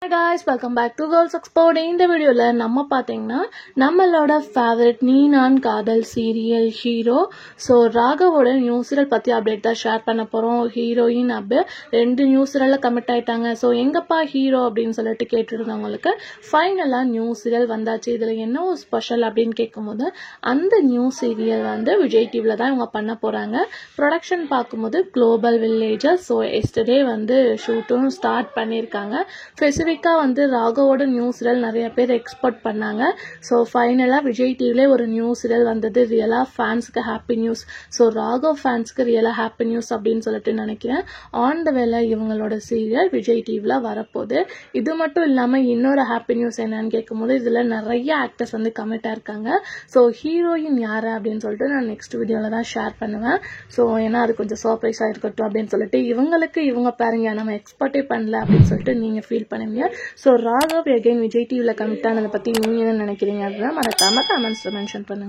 Hi guys, welcome back to Girls Export. இந்த வீடியோல நம்ம பாத்தீங்கன்னா நம்மளோட ஃபேவரட் நீ நான் காதல் சீரியல் ஹீரோ ராகவோட நியூ சீரியல் பத்தி அப்டேட் தான் ஷேர் பண்ண போறோம். ஹீரோயின் ரெண்டு நியூ சீரியல்ல கமிட் ஆயிட்டாங்க. எங்கப்பா ஹீரோ அப்படின்னு சொல்லிட்டு கேட்டுருந்தவங்களுக்கு ஃபைனலா நியூ சீரியல் வந்தாச்சு. இதுல என்ன ஒரு ஸ்பெஷல் அப்படின்னு கேட்கும்போது அந்த நியூ சீரியல் விஜய் டிவில தான் இவங்க பண்ண போறாங்க. ப்ரொடக்ஷன் பார்க்கும்போது குளோபல் வில்லேஜஸ். எஸ்டர்டே ஷூட்டும் ஸ்டார்ட் பண்ணியிருக்காங்க. ஸ்பெசிஃபிக்கா ராகவோட நியூ சீரியல் நிறைய பேர் எக்ஸ்பெக்ட் பண்ணாங்க. ஃபைனலா விஜய் டிவிலே ஒரு நியூ சீரியல் வந்தது. ரியலா ஃபேன்ஸ்க்கு ஹாப்பி நியூஸ். ராகவ் ஃபேன்ஸ்க்கு ரியலா ஹாப்பி நியூஸ் அப்படின்னு சொல்லிட்டு நினைக்கிறேன். ஆன் த வேலை இவங்களோட சீரியல் விஜய் டிவில வரப்போகுது. இது மட்டும் இல்லாம இன்னொரு ஹாப்பி நியூஸ் என்னன்னு கேட்கும்போது இதுல நிறைய ஆக்டர்ஸ் கமிட்டா இருக்காங்க. ஹீரோயின் யாரு அப்படின்னு சொல்லிட்டு நான் நெக்ஸ்ட் வீடியோல தான் ஷேர் பண்ணுவேன். ஏன்னா அது கொஞ்சம் சர்ப்ரைஸா இருக்கட்டும் அப்படின்னு சொல்லிட்டு இவங்க பாருங்க நம்ம எக்ஸ்பெக்டே பண்ணல அப்படின்னு சொல்லிட்டு நீங்க ஃபீல் பண்ணுவீங்க. ராகவ் அகைன் விஜய் டிவில கமிட் ஆனதை பத்தி நீங்க என்ன நினைக்கிறீங்க அப்படின்னா மறக்காம கமெண்ட்ஸ்ல மென்ஷன் பண்ணுங்க.